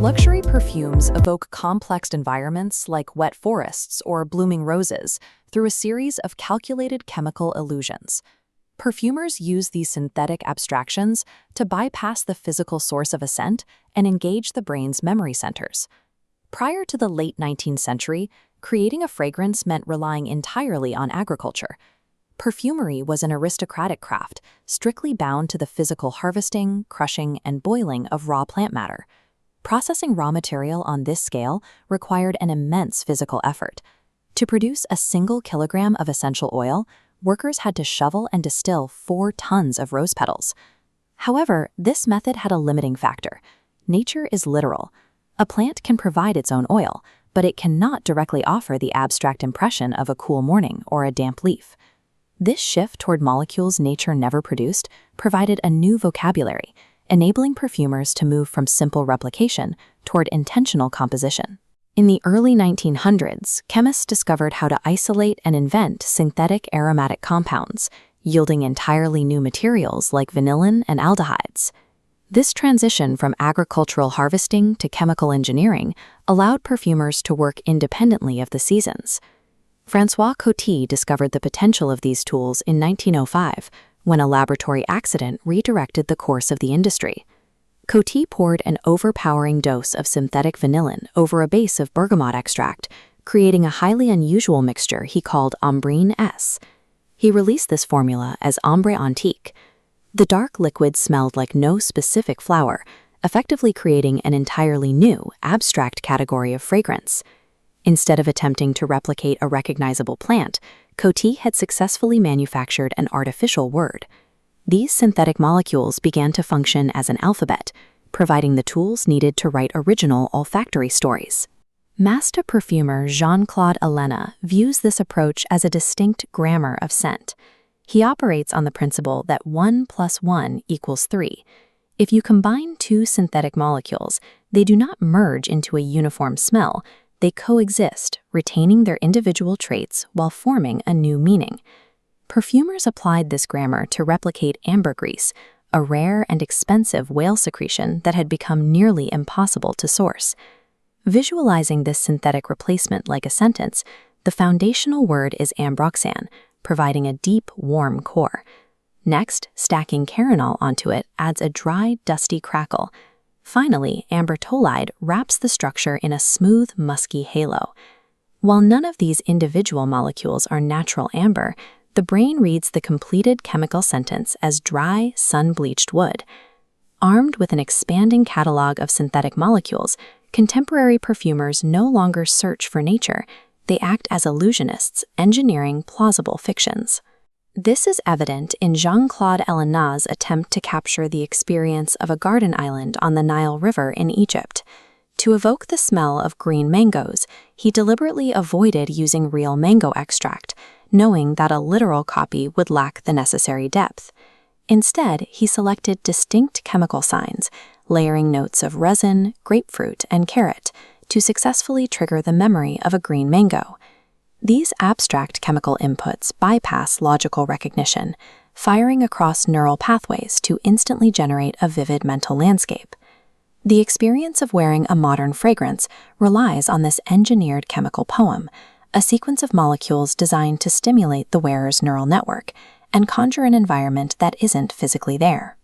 Luxury perfumes evoke complex environments like wet forests or blooming roses through a series of calculated chemical illusions. Perfumers use these synthetic abstractions to bypass the physical source of a scent and engage the brain's memory centers. Prior to the late 19th century, creating a fragrance meant relying entirely on agriculture. Perfumery was an aristocratic craft, strictly bound to the physical harvesting, crushing, and boiling of raw plant matter. Processing raw material on this scale required an immense physical effort. To produce a single kilogram of essential oil, workers had to shovel and distill 4 tons of rose petals. However, this method had a limiting factor. Nature is literal. A plant can provide its own oil, but it cannot directly offer the abstract impression of a cool morning or a damp leaf. This shift toward molecules nature never produced provided a new vocabulary, enabling perfumers to move from simple replication toward intentional composition. In the early 1900s, chemists discovered how to isolate and invent synthetic aromatic compounds, yielding entirely new materials like vanillin and aldehydes. This transition from agricultural harvesting to chemical engineering allowed perfumers to work independently of the seasons. François Coty discovered the potential of these tools in 1905, when a laboratory accident redirected the course of the industry. Coty poured an overpowering dose of synthetic vanillin over a base of bergamot extract, creating a highly unusual mixture he called Ambrine S. He released this formula as Ambre Antique. The dark liquid smelled like no specific flower, effectively creating an entirely new, abstract category of fragrance. Instead of attempting to replicate a recognizable plant, Coty had successfully manufactured an artificial word. These synthetic molecules began to function as an alphabet, providing the tools needed to write original olfactory stories. Master perfumer Jean-Claude views this approach as a distinct grammar of scent. He operates on the principle that 1 + 1 = 3. If you combine 2 synthetic molecules, they do not merge into a uniform smell. They coexist, retaining their individual traits while forming a new meaning. Perfumers applied this grammar to replicate ambergris, a rare and expensive whale secretion that had become nearly impossible to source. Visualizing this synthetic replacement like a sentence, the foundational word is ambroxan, providing a deep, warm core. Next, stacking carinol onto it adds a dry, dusty crackle. Finally, amber tolide wraps the structure in a smooth, musky halo. While none of these individual molecules are natural amber, the brain reads the completed chemical sentence as dry, sun-bleached wood. Armed with an expanding catalog of synthetic molecules, contemporary perfumers no longer search for nature. They act as illusionists, engineering plausible fictions. This is evident in Jean-Claude Ellenau's attempt to capture the experience of a garden island on the Nile River in Egypt. To evoke the smell of green mangoes, he deliberately avoided using real mango extract, knowing that a literal copy would lack the necessary depth. Instead, he selected distinct chemical signs, layering notes of resin, grapefruit, and carrot, to successfully trigger the memory of a green mango. These abstract chemical inputs bypass logical recognition, firing across neural pathways to instantly generate a vivid mental landscape. The experience of wearing a modern fragrance relies on this engineered chemical poem, a sequence of molecules designed to stimulate the wearer's neural network and conjure an environment that isn't physically there.